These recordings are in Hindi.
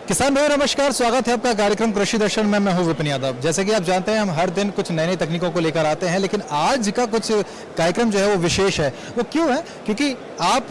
किसान भाई नमस्कार, स्वागत है आपका कार्यक्रम कृषि दर्शन में। मैं हूं विपिन यादव। जैसे कि आप जानते हैं हम हर दिन कुछ नई नई तकनीकों को लेकर आते हैं, लेकिन आज का कुछ कार्यक्रम जो है वो विशेष है। वो क्यों है? क्योंकि आप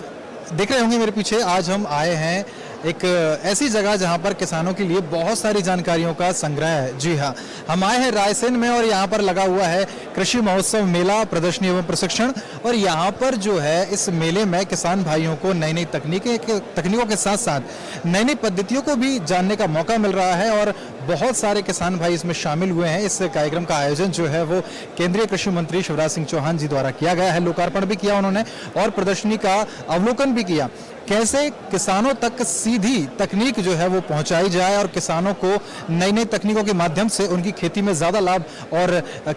देख रहे होंगे मेरे पीछे, आज हम आए हैं एक ऐसी जगह जहां पर किसानों के लिए बहुत सारी जानकारियों का संग्रह है। जी हाँ, हम आए हैं रायसेन में और यहाँ पर लगा हुआ है कृषि महोत्सव मेला, प्रदर्शनी एवं प्रशिक्षण। और यहाँ पर जो है इस मेले में किसान भाइयों को नई नई तकनीकों के साथ साथ नई नई पद्धतियों को भी जानने का मौका मिल रहा है और बहुत सारे किसान भाई इसमें शामिल हुए हैं। इस कार्यक्रम का आयोजन जो है वो केंद्रीय कृषि मंत्री शिवराज सिंह चौहान जी द्वारा किया गया है। लोकार्पण भी किया उन्होंने और प्रदर्शनी का अवलोकन भी किया। कैसे किसानों तक सीधी तकनीक जो है वो पहुंचाई जाए और किसानों को नई नई तकनीकों के माध्यम से उनकी खेती में ज़्यादा लाभ और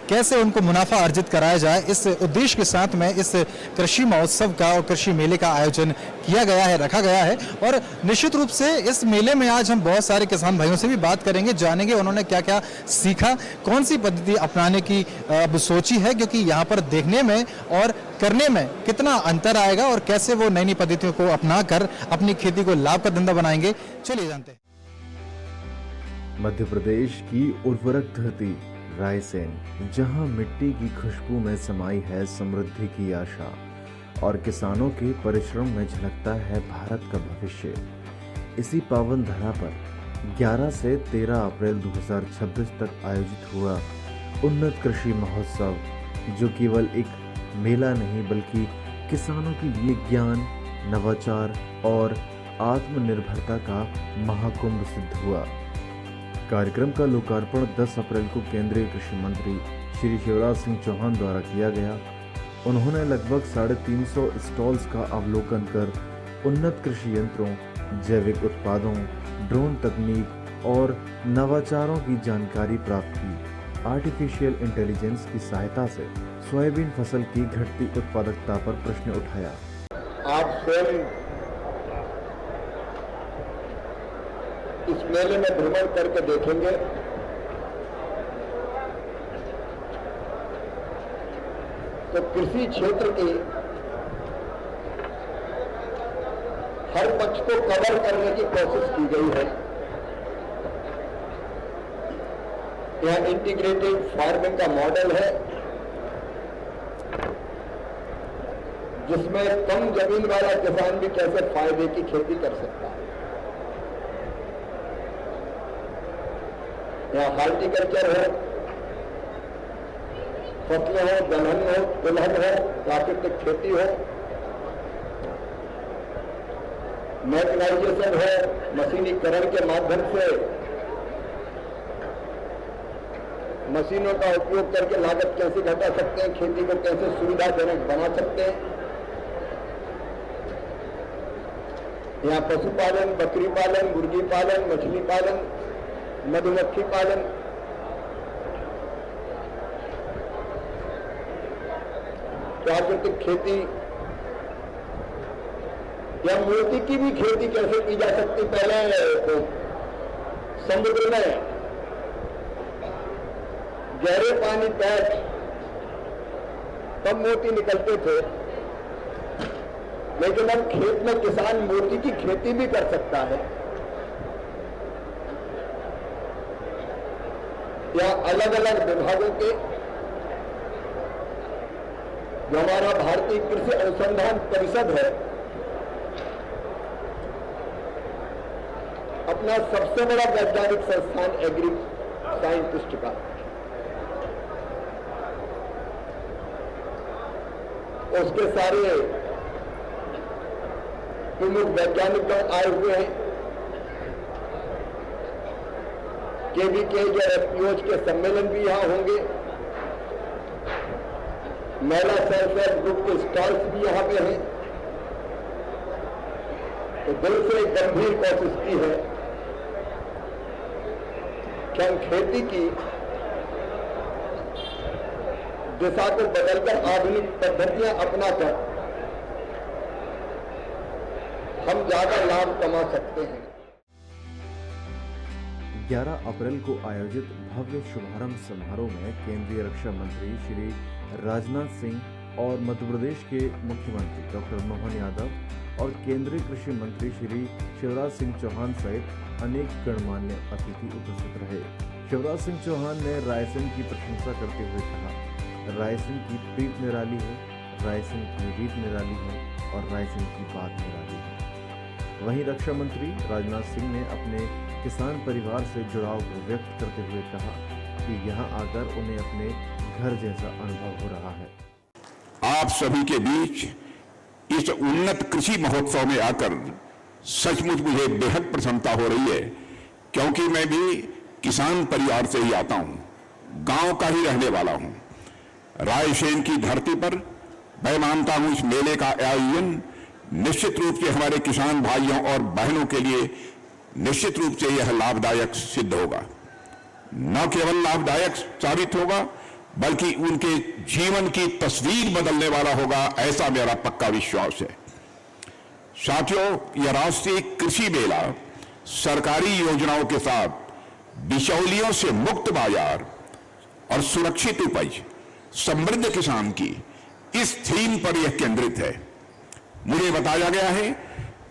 कैसे उनको मुनाफा अर्जित कराया जाए, इस उद्देश्य के साथ में इस कृषि महोत्सव का और कृषि मेले का आयोजन किया गया है, रखा गया है। और निश्चित रूप से इस मेले में आज हम बहुत सारे किसान भाइयों से भी बात करेंगे, जानेंगे उन्होंने क्या क्या सीखा, कौन सी पद्धति अपनाने की अब सोची है, क्योंकि यहाँ पर देखने में और करने में कितना अंतर आएगा और कैसे वो नई नई पद्धतियों को अपना कर अपनी खेती को लाभ का धंधा बनाएंगे। चलिए जानते हैं। मध्य प्रदेश की उर्वरक धरती रायसेन, जहां मिट्टी की खुशबू में समाई है समृद्धि की आशा और किसानों के परिश्रम में झलकता है भारत का भविष्य। इसी पावन धरा पर 11 से 13 अप्रैल 2026 तक आयोजित हुआ उन्नत कृषि महोत्सव, जो केवल एक मेला नहीं बल्कि किसानों के लिए ज्ञान, नवाचार और आत्मनिर्भरता का महाकुंभ सिद्ध हुआ। कार्यक्रम का लोकार्पण 10 अप्रैल को केंद्रीय कृषि मंत्री श्री शिवराज सिंह चौहान द्वारा किया गया। उन्होंने लगभग 350 स्टॉल्स का अवलोकन कर उन्नत कृषि यंत्रों, जैविक उत्पादों, ड्रोन तकनीक और नवाचारों की जानकारी प्राप्त की। आर्टिफिशियल इंटेलिजेंस की सहायता से सोयाबीन फसल की घटती उत्पादकता पर प्रश्न उठाया। आप स्वयं इस मेले में भ्रमण करके देखेंगे तो कृषि क्षेत्र के हर पक्ष को कवर करने की कोशिश की गई है। यह इंटीग्रेटेड फार्मिंग का मॉडल है, जिसमें कम जमीन वाला किसान भी कैसे फायदे की खेती कर सकता है। यहाँ हॉर्टिकल्चर हो, फसलें हो, दलहन हो, तिलहन हो, प्राकृतिक खेती हो, मैकेनाइजेशन हो, मशीनीकरण के माध्यम से मशीनों का उपयोग करके लागत कैसे घटा सकते हैं, खेती को कैसे सुविधाजनक बना सकते हैं। यहाँ पशुपालन, बकरी पालन, मुर्गी पालन, मछली पालन, मधुमक्खी पालन, प्राकृतिक खेती या मोती की भी खेती कैसे की जा सकती। पहले तो समुद्र में गहरे पानी पैठ तब मोती निकलते थे, लेकिन अब खेत में किसान मोती की खेती भी कर सकता है। या अलग अलग विभागों के, जो हमारा भारतीय कृषि अनुसंधान परिषद है, अपना सबसे बड़ा वैज्ञानिक संस्थान एग्री साइंटिस्ट का, उसके सारे प्रमुख वैज्ञानिक आए हुए हैं। केवीके या एफपीओज के सम्मेलन भी यहां होंगे। महिला सेल्फ हेल्प ग्रुप के स्टॉल्स भी यहां पे हैं। तो दिल से एक गंभीर कोशिश की है कि हम खेती की दिशा को बदलकर आधुनिक पद्धतियां अपनाकर हम ज्यादा लाभ कमा सकते हैं। 11 अप्रैल को आयोजित भव्य शुभारंभ समारोह में केंद्रीय रक्षा मंत्री श्री राजनाथ सिंह और मध्य प्रदेश के मुख्यमंत्री डॉक्टर मोहन यादव और केंद्रीय कृषि मंत्री श्री शिवराज सिंह चौहान सहित अनेक गणमान्य अतिथि उपस्थित रहे। शिवराज सिंह चौहान ने रायसेन की प्रशंसा करते हुए कहा, रायसेन की प्रीत निराली है, रायसेन की रीत निराली है और रायसेन की बात निराली है। वहीं रक्षा मंत्री राजनाथ सिंह ने अपने किसान परिवार से जुड़ाव को व्यक्त करते हुए कहा कि यहाँ आकर उन्हें अपने घर जैसा अनुभव हो रहा है। आप सभी के बीच इस उन्नत कृषि महोत्सव में आकर सचमुच मुझे बेहद प्रसन्नता हो रही है, क्योंकि मैं भी किसान परिवार से ही आता हूं, गांव का ही रहने वाला हूं। रायसेन की धरती पर मैं मानता हूं इस मेले का आयोजन निश्चित रूप से हमारे किसान भाइयों और बहनों के लिए निश्चित रूप से यह लाभदायक सिद्ध होगा। न केवल लाभदायक साबित होगा बल्कि उनके जीवन की तस्वीर बदलने वाला होगा, ऐसा मेरा पक्का विश्वास है। साथियों, यह राष्ट्रीय कृषि मेला सरकारी योजनाओं के साथ बिचौलियों से मुक्त बाजार और सुरक्षित उपज, समृद्ध किसान की इस थीम पर यह केंद्रित है। मुझे बताया गया है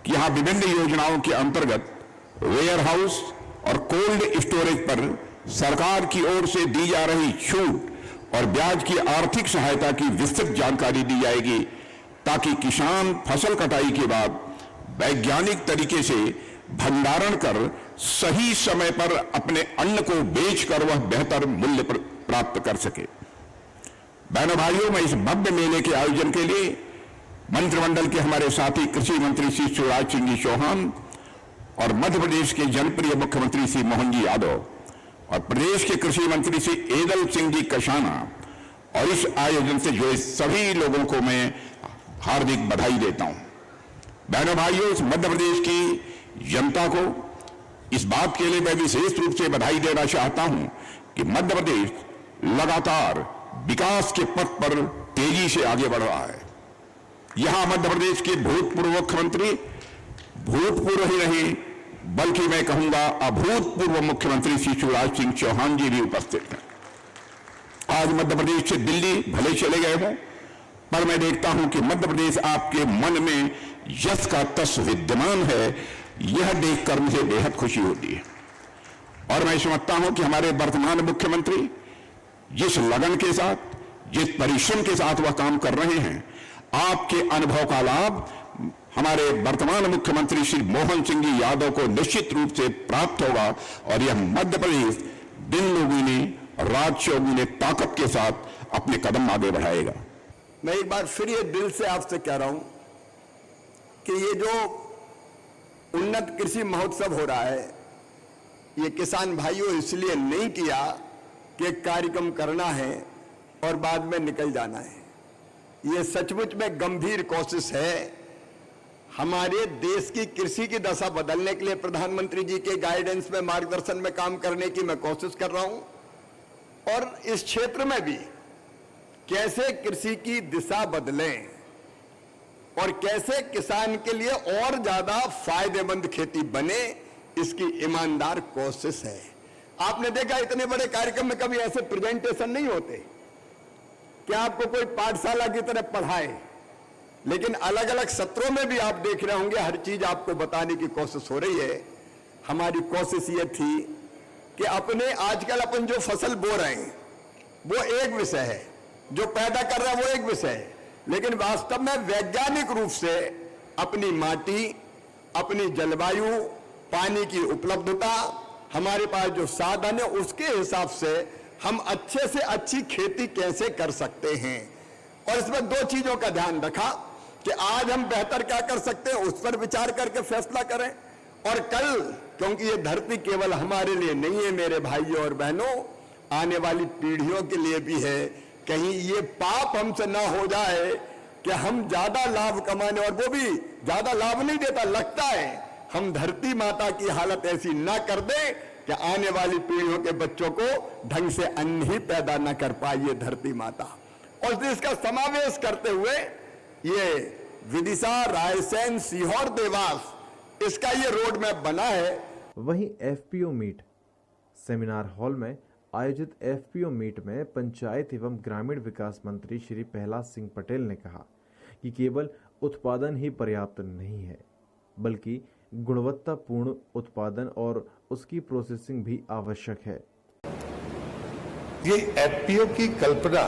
कि यहां विभिन्न योजनाओं के अंतर्गत वेयर हाउस और कोल्ड स्टोरेज पर सरकार की ओर से दी जा रही छूट और ब्याज की आर्थिक सहायता की विस्तृत जानकारी दी जाएगी, ताकि किसान फसल कटाई के बाद वैज्ञानिक तरीके से भंडारण कर सही समय पर अपने अन्न को बेचकर वह बेहतर मूल्य प्राप्त कर सके। बहनों भाइयों, मैं इस भव्य मेले के आयोजन के लिए मंत्रिमंडल के हमारे साथी कृषि मंत्री श्री शिवराज सिंह जी चौहान और मध्य प्रदेश के जनप्रिय मुख्यमंत्री श्री मोहन जी यादव और प्रदेश के कृषि मंत्री श्री एदल सिंह जी कशाना और इस आयोजन से जुड़े सभी लोगों को मैं हार्दिक बधाई देता हूं। बहनों भाइयों, इस मध्य प्रदेश की जनता को इस बात के लिए मैं विशेष रूप से बधाई देना चाहता हूं कि मध्य प्रदेश लगातार विकास के पथ पर तेजी से आगे बढ़ रहा है। यहां मध्य प्रदेश के भूतपूर्व मुख्यमंत्री भूतपूर्व ही नहीं बल्कि मैं कहूंगा अभूतपूर्व मुख्यमंत्री श्री शिवराज सिंह चौहान जी भी उपस्थित हैं। आज मध्य प्रदेश से दिल्ली भले चले गए हों, पर मैं देखता हूं कि मध्य प्रदेश आपके मन में यश का तस विद्यमान है। यह देखकर मुझे बेहद खुशी होती है और मैं समझता हूं कि हमारे वर्तमान मुख्यमंत्री जिस लगन के साथ, जिस परिश्रम के साथ वह काम कर रहे हैं, आपके अनुभव का लाभ हमारे वर्तमान मुख्यमंत्री श्री मोहन सिंह जी यादव को निश्चित रूप से प्राप्त होगा और यह मध्य प्रदेश दिन दोगुनी रात चौगुनी ताकत के साथ अपने कदम आगे बढ़ाएगा। मैं एक बार फिर ये दिल से आपसे कह रहा हूं कि ये जो उन्नत कृषि महोत्सव हो रहा है, ये किसान भाइयों इसलिए नहीं किया कि कार्यक्रम करना है और बाद में निकल जाना है। ये सचमुच में गंभीर कोशिश है हमारे देश की कृषि की दशा बदलने के लिए प्रधानमंत्री जी के गाइडेंस में, मार्गदर्शन में काम करने की मैं कोशिश कर रहा हूं और इस क्षेत्र में भी कैसे कृषि की दिशा बदलें और कैसे किसान के लिए और ज्यादा फायदेमंद खेती बने, इसकी ईमानदार कोशिश है। आपने देखा इतने बड़े कार्यक्रम में कभी ऐसे प्रेजेंटेशन नहीं होते कि आपको कोई पाठशाला की तरह पढ़ाए, लेकिन अलग अलग सत्रों में भी आप देख रहे होंगे हर चीज आपको बताने की कोशिश हो रही है। हमारी कोशिश ये थी कि अपने आजकल अपन जो फसल बो रहे हैं वो एक विषय है, जो पैदा कर रहा है वो एक विषय है, लेकिन वास्तव में वैज्ञानिक रूप से अपनी माटी, अपनी जलवायु, पानी की उपलब्धता, हमारे पास जो साधन है उसके हिसाब से हम अच्छे से अच्छी खेती कैसे कर सकते हैं। और इसमें दो चीजों का ध्यान रखा कि आज हम बेहतर क्या कर सकते हैं उस पर विचार करके फैसला करें, और कल, क्योंकि ये धरती केवल हमारे लिए नहीं है मेरे भाइयों और बहनों, आने वाली पीढ़ियों के लिए भी है। कहीं ये पाप हमसे ना हो जाए कि हम ज्यादा लाभ कमाने, और वो भी ज्यादा लाभ नहीं देता, लगता है हम धरती माता की हालत ऐसी ना कर दे कि आने वाली पीढ़ियों के बच्चों को ढंग से अन्न ही पैदा न कर पाई धरती माता। और इसका समावेश करते हुए ये विदिशा, रायसेन, सीहोर, देवास, इसका ये रोड मैप बना है। वहीं एफपीओ मीट सेमिनार हॉल में आयोजित एफपीओ मीट में पंचायत एवं ग्रामीण विकास मंत्री श्री प्रहलाद सिंह पटेल ने कहा कि केवल उत्पादन ही पर्याप्त नहीं है, बल्कि गुणवत्तापूर्ण उत्पादन और उसकी प्रोसेसिंग भी आवश्यक है। ये एफपीओ की कल्पना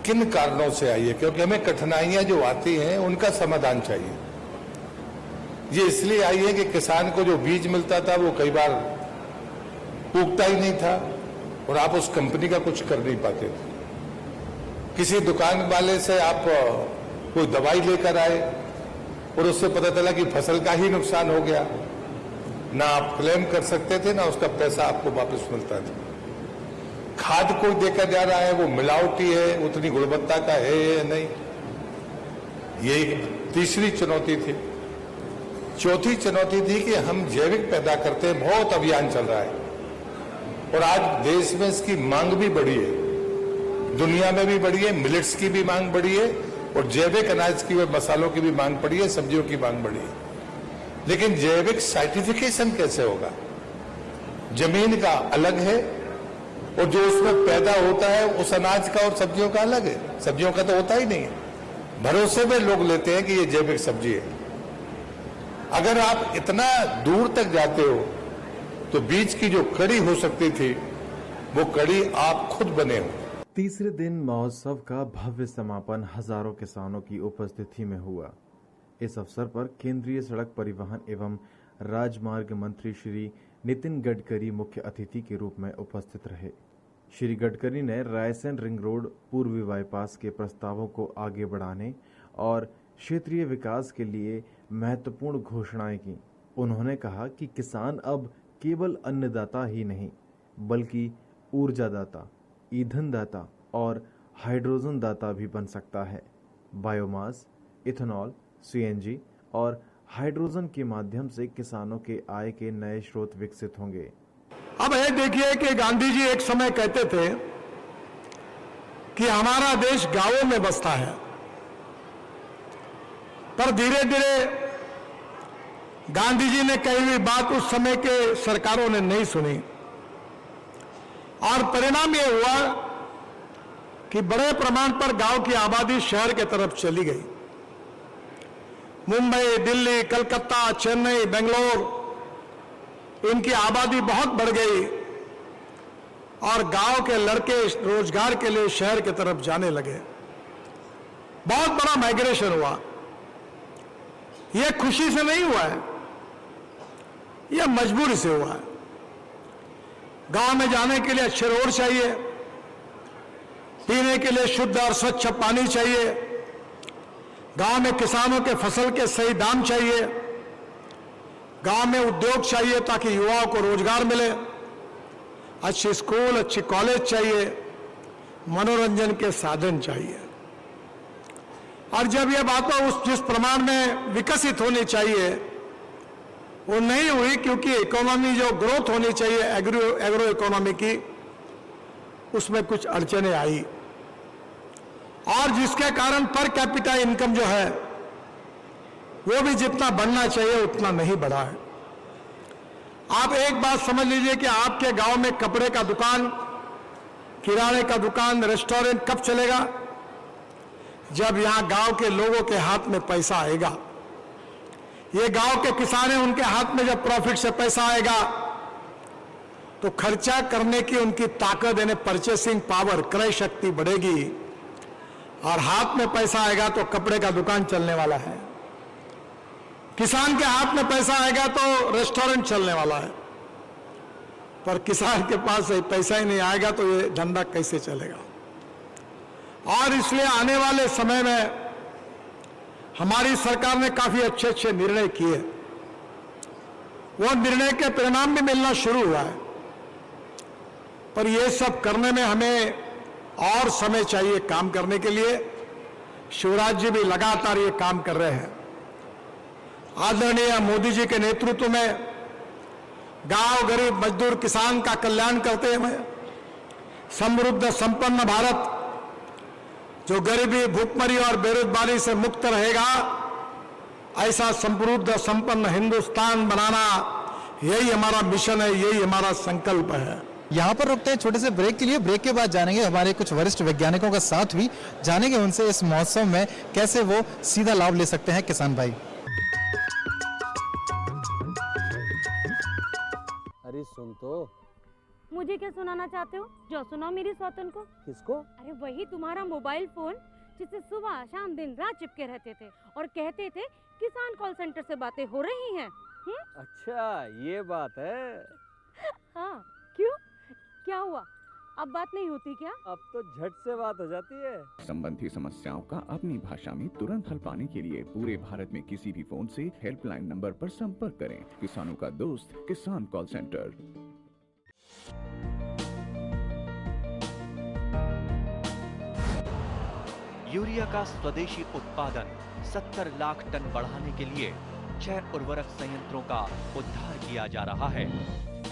किन कारणों से आई है? क्योंकि हमें कठिनाइयां जो आती हैं उनका समाधान चाहिए। ये इसलिए आई है कि किसान को जो बीज मिलता था वो कई बार उगता ही नहीं था और आप उस कंपनी का कुछ कर नहीं पाते थे। किसी दुकान वाले से आप कोई दवाई लेकर आए और उससे पता चला कि फसल का ही नुकसान हो गया, ना आप क्लेम कर सकते थे ना उसका पैसा आपको वापस मिलता था। खाद कोई देकर जा रहा है वो मिलावटी है, उतनी गुणवत्ता का है या नहीं, ये एक तीसरी चुनौती थी। चौथी चुनौती थी कि हम जैविक पैदा करते हैं, बहुत अभियान चल रहा है और आज देश में इसकी मांग भी बढ़ी है, दुनिया में भी बढ़ी है, मिलेट्स की भी मांग बढ़ी है और जैविक अनाज की और मसालों की भी मांग बढ़ी है, सब्जियों की मांग बढ़ी है। लेकिन जैविक सर्टिफिकेशन कैसे होगा? जमीन का अलग है और जो उसमें पैदा होता है उस अनाज का और सब्जियों का अलग है। सब्जियों का तो होता ही नहीं है, भरोसे में लोग लेते हैं कि ये जैविक सब्जी है। अगर आप इतना दूर तक जाते हो तो बीज की जो कड़ी हो सकती थी वो कड़ी आप खुद बने हो। तीसरे दिन महोत्सव का भव्य समापन हजारों किसानों की उपस्थिति में हुआ। इस अवसर पर केंद्रीय सड़क परिवहन एवं राजमार्ग मंत्री श्री नितिन गडकरी मुख्य अतिथि के रूप में उपस्थित रहे। श्री गडकरी ने रायसेन रिंग रोड पूर्वी बाईपास के प्रस्तावों को आगे बढ़ाने और क्षेत्रीय विकास के लिए महत्वपूर्ण घोषणाएं की। उन्होंने कहा कि किसान अब केवल अन्नदाता ही नहीं बल्कि ऊर्जादाता, ईंधन दाता और हाइड्रोजन दाता भी बन सकता है। बायोमास, इथेनॉल, सीएनजी और हाइड्रोजन के माध्यम से किसानों के आय के नए स्रोत विकसित होंगे। अब ये देखिए कि गांधी जी एक समय कहते थे कि हमारा देश गांवों में बसता है, पर धीरे धीरे गांधी जी ने कही हुई बात उस समय के सरकारों ने नहीं सुनी और परिणाम ये हुआ कि बड़े प्रमाण पर गांव की आबादी शहर की तरफ चली गई। मुंबई, दिल्ली, कलकत्ता, चेन्नई, बेंगलोर, इनकी आबादी बहुत बढ़ गई और गांव के लड़के रोजगार के लिए शहर की तरफ जाने लगे। बहुत बड़ा माइग्रेशन हुआ। यह खुशी से नहीं हुआ है, यह मजबूरी से हुआ है। गांव में जाने के लिए अच्छे रोड चाहिए, पीने के लिए शुद्ध और स्वच्छ पानी चाहिए, गांव में किसानों के फसल के सही दाम चाहिए, गांव में उद्योग चाहिए ताकि युवाओं को रोजगार मिले, अच्छे स्कूल, अच्छे कॉलेज चाहिए, मनोरंजन के साधन चाहिए। और जब यह बातें उस जिस प्रमाण में विकसित होनी चाहिए वो नहीं हुई, क्योंकि इकोनॉमी जो ग्रोथ होनी चाहिए एग्रो इकोनॉमी की, उसमें कुछ अड़चने आई और जिसके कारण पर कैपिटा इनकम जो है वो भी जितना बढ़ना चाहिए उतना नहीं बढ़ा है। आप एक बात समझ लीजिए कि आपके गांव में कपड़े का दुकान, किराने का दुकान, रेस्टोरेंट कब चलेगा? जब यहां गांव के लोगों के हाथ में पैसा आएगा। ये गांव के किसान हैं, उनके हाथ में जब प्रॉफिट से पैसा आएगा तो खर्चा करने की उनकी ताकत, यानी परचेसिंग पावर, क्रय शक्ति बढ़ेगी और हाथ में पैसा आएगा तो कपड़े का दुकान चलने वाला है। किसान के हाथ में पैसा आएगा तो रेस्टोरेंट चलने वाला है, पर किसान के पास पैसा ही नहीं आएगा तो ये धंधा कैसे चलेगा? और इसलिए आने वाले समय में हमारी सरकार ने काफी अच्छे अच्छे निर्णय किए। वो निर्णय के परिणाम भी मिलना शुरू हुआ है, पर ये सब करने में हमें और समय चाहिए काम करने के लिए। शिवराज जी भी लगातार ये काम कर रहे हैं। आदरणीय मोदी जी के नेतृत्व में गांव, गरीब, मजदूर, किसान का कल्याण करते हुए समृद्ध संपन्न भारत, जो गरीबी, भूखमरी और बेरोजगारी से मुक्त रहेगा, ऐसा समृद्ध संपन्न हिंदुस्तान बनाना, यही हमारा मिशन है, यही हमारा संकल्प है। यहाँ पर रुकते हैं छोटे से ब्रेक के लिए। ब्रेक के बाद जानेंगे हमारे कुछ वरिष्ठ वैज्ञानिकों का साथ भी, जानेंगे उनसे इस महोत्सव में कैसे वो सीधा लाभ ले सकते हैं किसान भाई। अरे सुन तो। मुझे क्या सुनाना चाहते हो? जो सुनाओ मेरी सौतन को। किसको? अरे वही तुम्हारा मोबाइल फोन जिससे सुबह शाम दिन रात चिपके रहते थे और कहते थे किसान कॉल सेंटर से बातें हो रही हैं। अच्छा ये बात है। हाँ क्यों, क्या हुआ? अब बात नहीं होती क्या? अब तो झट से बात हो जाती है। संबंधी समस्याओं का अपनी भाषा में तुरंत हल पाने के लिए पूरे भारत में किसी भी फोन से हेल्पलाइन नंबर पर संपर्क करें। किसानों का दोस्त किसान कॉल सेंटर। यूरिया का स्वदेशी उत्पादन 70 लाख टन बढ़ाने के लिए 6 उर्वरक संयंत्रों का उद्धार किया जा रहा है।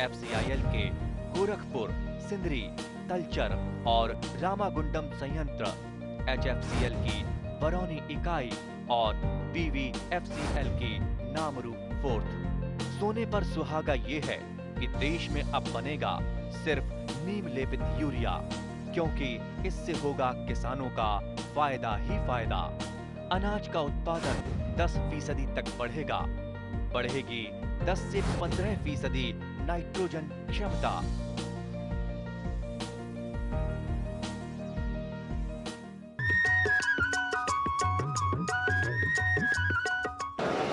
FCIL के गोरखपुर, सिंदरी, तलचर और रामागुंडम संयंत्र, HFCL की बरौनी इकाई और BVFCL की नामरू फोर्थ। सोने पर सुहागा ये है कि देश में अब बनेगा सिर्फ नीम लेपित यूरिया, क्योंकि इससे होगा किसानों का फायदा ही फायदा। अनाज का उत्पादन 10% तक बढ़ेगा। बढ़ेगी 10 से 15% नाइट्रोजन क्षमता।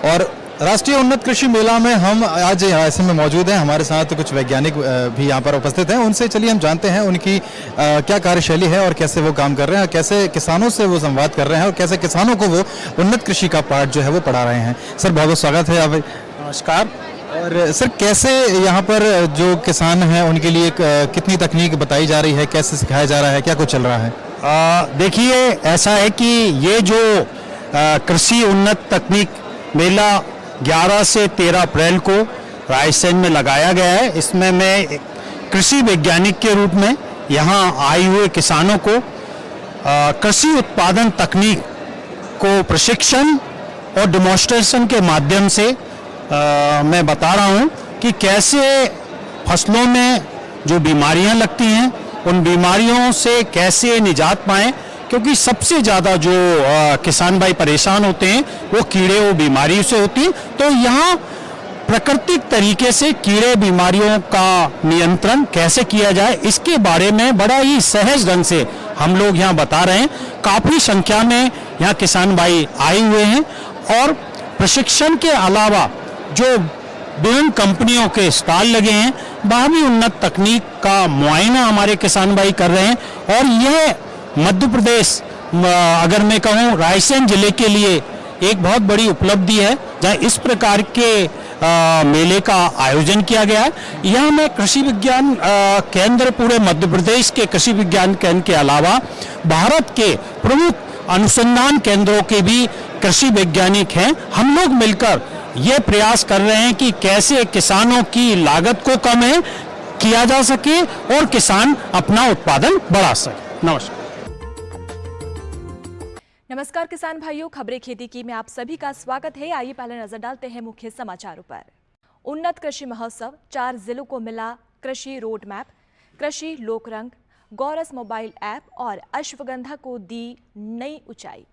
और राष्ट्रीय उन्नत कृषि मेला में हम आज ऐसे में मौजूद हैं। हमारे साथ कुछ वैज्ञानिक भी यहाँ पर उपस्थित हैं। उनसे चलिए हम जानते हैं उनकी क्या कार्यशैली है और कैसे वो काम कर रहे हैं, कैसे किसानों से वो संवाद कर रहे हैं और कैसे किसानों को वो उन्नत कृषि का पाठ जो है वो पढ़ा रहे हैं। सर बहुत बहुत स्वागत है। आप नमस्कार। और सर कैसे यहाँ पर जो किसान हैं उनके लिए कितनी तकनीक बताई जा रही है, कैसे सिखाया जा रहा है, क्या कुछ चल रहा है? देखिए ऐसा है कि ये जो कृषि उन्नत तकनीक मेला 11 से 13 अप्रैल को रायसेन में लगाया गया है। इसमें मैं कृषि वैज्ञानिक के रूप में यहाँ आए हुए किसानों को कृषि उत्पादन तकनीक को प्रशिक्षण और डिमॉन्स्ट्रेशन के माध्यम से मैं बता रहा हूँ कि कैसे फसलों में जो बीमारियाँ लगती हैं उन बीमारियों से कैसे निजात पाएँ, क्योंकि सबसे ज़्यादा जो किसान भाई परेशान होते हैं वो कीड़े और बीमारी से होती हैं। तो यहाँ प्राकृतिक तरीके से कीड़े बीमारियों का नियंत्रण कैसे किया जाए, इसके बारे में बड़ा ही सहज ढंग से हम लोग यहाँ बता रहे हैं। काफ़ी संख्या में यहाँ किसान भाई आए हुए हैं और प्रशिक्षण के अलावा जो विभिन्न कंपनियों के स्टॉल लगे हैं वहाँ भी उन्नत तकनीक का मुआयना हमारे किसान भाई कर रहे हैं। और यह मध्य प्रदेश, अगर मैं कहूँ रायसेन जिले के लिए एक बहुत बड़ी उपलब्धि है जहाँ इस प्रकार के मेले का आयोजन किया गया है। यहाँ में कृषि विज्ञान केंद्र, पूरे मध्य प्रदेश के कृषि विज्ञान केंद्र के अलावा भारत के प्रमुख अनुसंधान केंद्रों के भी कृषि वैज्ञानिक हैं। हम लोग मिलकर ये प्रयास कर रहे हैं कि कैसे किसानों की लागत को कम किया जा सके और किसान अपना उत्पादन बढ़ा सके। नमस्कार। नमस्कार किसान भाइयों, खबरें खेती की में आप सभी का स्वागत है। आइए पहले नजर डालते हैं मुख्य समाचारों पर। उन्नत कृषि महोत्सव, 4 जिलों को मिला कृषि रोड मैप, कृषि लोकरंग, गौरस मोबाइल ऐप और अश्वगंधा को दी नई ऊंचाई।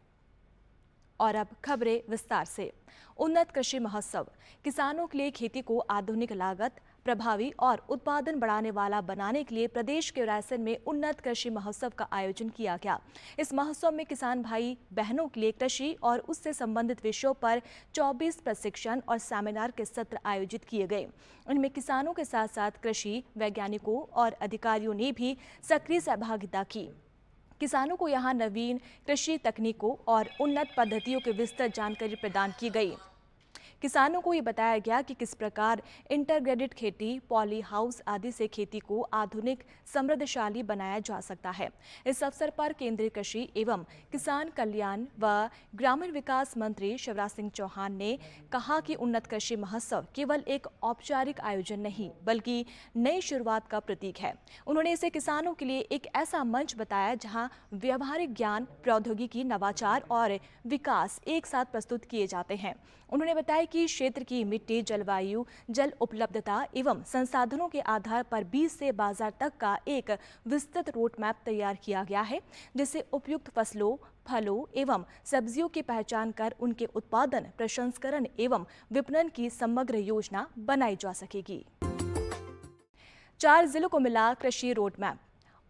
और अब खबरें विस्तार से। उन्नत कृषि महोत्सव किसानों के लिए खेती को आधुनिक, लागत प्रभावी और उत्पादन बढ़ाने वाला बनाने के लिए प्रदेश के रायसेन में उन्नत कृषि महोत्सव का आयोजन किया गया। इस महोत्सव में किसान भाई बहनों के लिए कृषि और उससे संबंधित विषयों पर 24 प्रशिक्षण और सेमिनार के सत्र आयोजित किए गए। इनमें किसानों के साथ साथ कृषि वैज्ञानिकों और अधिकारियों ने भी सक्रिय सहभागिता की। किसानों को यहाँ नवीन कृषि तकनीकों और उन्नत पद्धतियों की विस्तृत जानकारी प्रदान की गई। किसानों को ये बताया गया कि किस प्रकार इंटरग्रेडेड खेती, पॉली हाउस आदि से खेती को आधुनिक समृद्धशाली बनाया जा सकता है। इस अवसर पर केंद्रीय कृषि एवं किसान कल्याण व ग्रामीण विकास मंत्री शिवराज सिंह चौहान ने कहा कि उन्नत कृषि महोत्सव केवल एक औपचारिक आयोजन नहीं बल्कि नई शुरुआत का प्रतीक है। उन्होंने इसे किसानों के लिए एक ऐसा मंच बताया जहां व्यवहारिक ज्ञान, प्रौद्योगिकी, नवाचार और विकास एक साथ प्रस्तुत किए जाते हैं। उन्होंने बताया कि क्षेत्र की मिट्टी, जलवायु, जल उपलब्धता एवं संसाधनों के आधार पर बीज से बाजार तक का एक विस्तृत रोड मैप तैयार किया गया है, जिससे उपयुक्त फसलों, फलों एवं सब्जियों की पहचान कर उनके उत्पादन, प्रसंस्करण एवं विपणन की समग्र योजना बनाई जा सकेगी। 4 जिलों को मिला कृषि रोड मैप।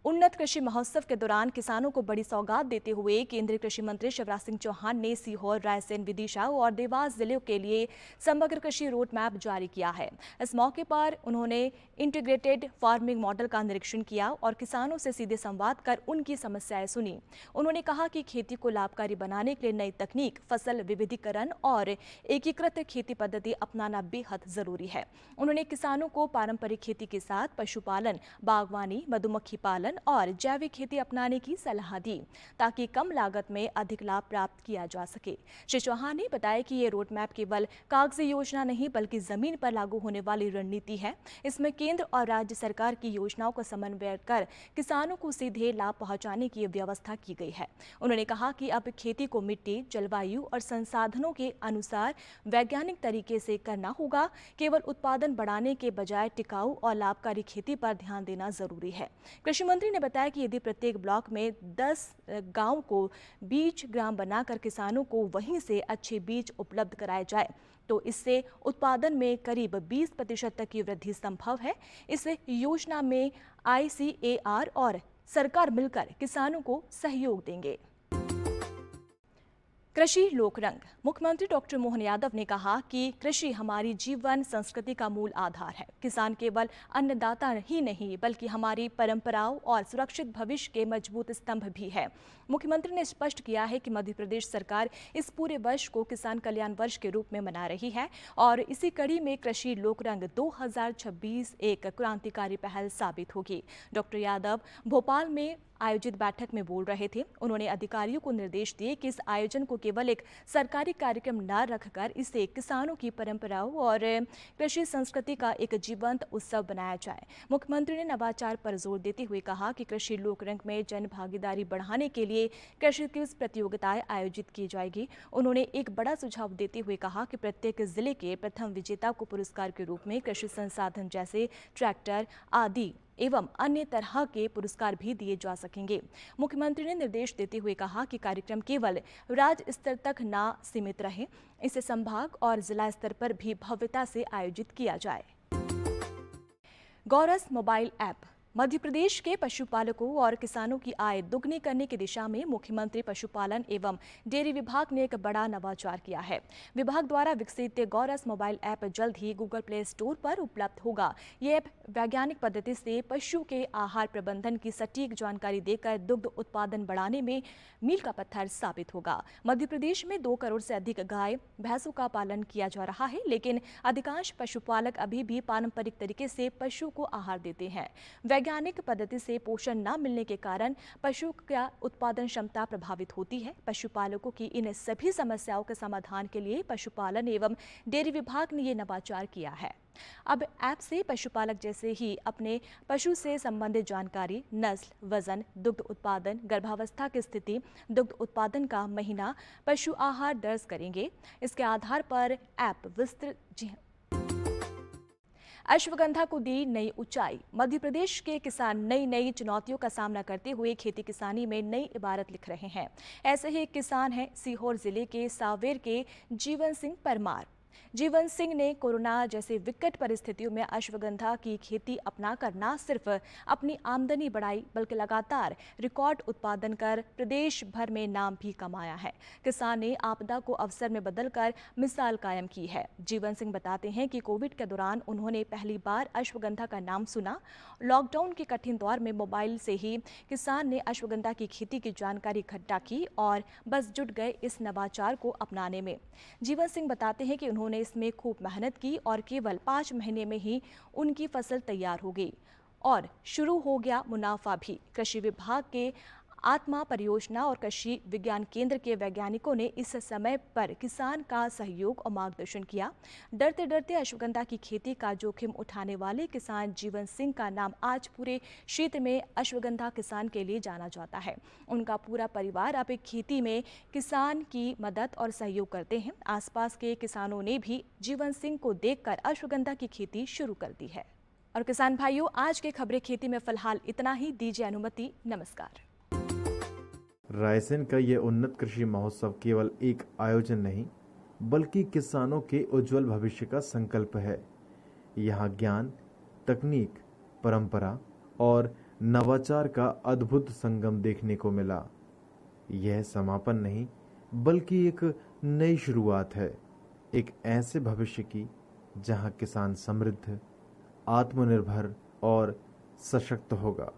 उन्नत कृषि महोत्सव के दौरान किसानों को बड़ी सौगात देते हुए केंद्रीय कृषि मंत्री शिवराज सिंह चौहान ने सीहोर, रायसेन, विदिशा और देवास जिलों के लिए समग्र कृषि रोड मैप जारी किया है। इस मौके पर उन्होंने इंटीग्रेटेड फार्मिंग मॉडल का निरीक्षण किया और किसानों से सीधे संवाद कर उनकी समस्याएं सुनी। उन्होंने कहा कि खेती को लाभकारी बनाने के लिए नई तकनीक, फसल विविधीकरण और एकीकृत खेती पद्धति अपनाना बेहद जरूरी है। उन्होंने किसानों को पारंपरिक खेती के साथ पशुपालन, बागवानी, मधुमक्खी पालन और जैविक खेती अपनाने की सलाह दी ताकि कम लागत में अधिक लाभ प्राप्त किया जा सके। श्री चौहान ने बताया कि ये रोड मैप केवल कागजी योजना नहीं बल्कि जमीन पर लागू होने वाली रणनीति है। इसमें केंद्र और राज्य सरकार की योजनाओं का समन्वय कर किसानों को सीधे लाभ पहुंचाने की व्यवस्था की गई है। उन्होंने कहा कि अब खेती को मिट्टी, जलवायु और संसाधनों के अनुसार वैज्ञानिक तरीके से करना होगा। केवल उत्पादन बढ़ाने के बजाय टिकाऊ और लाभकारी खेती पर ध्यान देना जरूरी है। कृषि मंत्री ने बताया कि यदि प्रत्येक ब्लॉक में 10 गांव को बीज ग्राम बनाकर किसानों को वहीं से अच्छे बीज उपलब्ध कराए जाए तो इससे उत्पादन में करीब 20% तक की वृद्धि संभव है। इस योजना में ICAR और सरकार मिलकर किसानों को सहयोग देंगे। कृषि लोकरंग। मुख्यमंत्री डॉक्टर मोहन यादव ने कहा कि कृषि हमारी जीवन संस्कृति का मूल आधार है। किसान केवल अन्नदाता ही नहीं बल्कि हमारी परंपराओं और सुरक्षित भविष्य के मजबूत स्तंभ भी है। मुख्यमंत्री ने स्पष्ट किया है कि मध्य प्रदेश सरकार इस पूरे वर्ष को किसान कल्याण वर्ष के रूप में मना रही है और इसी कड़ी में कृषि लोकरंग 2026 एक क्रांतिकारी पहल साबित होगी। डॉक्टर यादव भोपाल में आयोजित बैठक में बोल रहे थे। उन्होंने अधिकारियों को निर्देश दिए कि इस आयोजन को केवल एक सरकारी कार्यक्रम न रखकर इसे किसानों की परंपराओं और कृषि संस्कृति का एक जीवंत उत्सव बनाया जाए। मुख्यमंत्री ने नवाचार पर जोर देते हुए कहा कि कृषि लोकरंग में जन भागीदारी बढ़ाने के लिए कृषि क्विज प्रतियोगिताएं आयोजित की जाएगी। उन्होंने एक बड़ा सुझाव देते हुए कहा कि प्रत्येक जिले के प्रथम विजेता को पुरस्कार के रूप में कृषि संसाधन जैसे ट्रैक्टर आदि एवं अन्य तरह के पुरस्कार भी दिए जा सकेंगे। मुख्यमंत्री ने निर्देश देते हुए कहा कि कार्यक्रम केवल राज्य स्तर तक न सीमित रहे, इसे संभाग और जिला स्तर पर भी भव्यता से आयोजित किया जाए। गौरस मोबाइल ऐप। मध्य प्रदेश के पशुपालकों और किसानों की आय दुगनी करने की दिशा में मुख्यमंत्री पशुपालन एवं डेयरी विभाग ने एक बड़ा नवाचार किया है। विभाग द्वारा विकसित गौरस मोबाइल ऐप जल्द ही गूगल प्ले स्टोर पर उपलब्ध होगा। ये ऐप वैज्ञानिक पद्धति से पशु के आहार प्रबंधन की सटीक जानकारी देकर दुग्ध उत्पादन बढ़ाने में मील का पत्थर साबित होगा। मध्य प्रदेश में 2 करोड़ से अधिक गाय भैंसों का पालन किया जा रहा है, लेकिन अधिकांश पशुपालक अभी भी पारंपरिक तरीके से पशु को आहार देते हैं। वैज्ञानिक पद्धति से पोषण न मिलने के कारण पशु का उत्पादन क्षमता प्रभावित होती है। पशुपालकों की इन सभी समस्याओं के समाधान के लिए पशुपालन एवं डेयरी विभाग ने ये नवाचार किया है। अब ऐप से पशुपालक जैसे ही अपने पशु से संबंधित जानकारी, नस्ल, वजन, दुग्ध उत्पादन, गर्भावस्था की स्थिति, दुग्ध उत्पादन का महीना, पशु आहार दर्ज करेंगे। इसके आधार पर ऐप विस्तृत अश्वगंधा को दी नई ऊंचाई। मध्य प्रदेश के किसान नई चुनौतियों का सामना करते हुए खेती किसानी में नई इबारत लिख रहे हैं। ऐसे ही एक किसान हैं सीहोर जिले के सावेर के जीवन सिंह परमार। जीवन सिंह ने कोरोना जैसे विकट परिस्थितियों में अश्वगंधा की खेती अपनाकर न सिर्फ अपनी आमदनी बढ़ाई बल्कि लगातार रिकॉर्ड उत्पादन कर प्रदेश भर में नाम भी कमाया है। किसान ने आपदा को अवसर में बदलकर मिसाल कायम की है। जीवन सिंह बताते हैं कि कोविड के दौरान उन्होंने पहली बार अश्वगंधा का नाम सुना। लॉकडाउन के कठिन दौर में मोबाइल से ही किसान ने अश्वगंधा की खेती की जानकारी इकट्ठा की और बस जुट गए इस नवाचार को अपनाने में। जीवन सिंह बताते हैं कि उन्होंने उन्होंने इसमें खूब मेहनत की और केवल 5 महीने में ही उनकी फसल तैयार हो गई और शुरू हो गया मुनाफा भी। कृषि विभाग के आत्मा परियोजना और कृषि विज्ञान केंद्र के वैज्ञानिकों ने इस समय पर किसान का सहयोग और मार्गदर्शन किया। डरते डरते अश्वगंधा की खेती का जोखिम उठाने वाले किसान जीवन सिंह का नाम आज पूरे क्षेत्र में अश्वगंधा किसान के लिए जाना जाता है। उनका पूरा परिवार अब एक खेती में किसान की मदद और सहयोग करते हैं। आसपास के किसानों ने भी जीवन सिंह को देखकर अश्वगंधा की खेती शुरू कर दी है। और किसान भाइयों, आज के खबरें खेती में फिलहाल इतना ही। दीजिए अनुमति। नमस्कार। रायसेन का यह उन्नत कृषि महोत्सव केवल एक आयोजन नहीं बल्कि किसानों के उज्जवल भविष्य का संकल्प है। यहाँ ज्ञान, तकनीक, परंपरा और नवाचार का अद्भुत संगम देखने को मिला। यह समापन नहीं बल्कि एक नई शुरुआत है, एक ऐसे भविष्य की जहाँ किसान समृद्ध, आत्मनिर्भर और सशक्त होगा।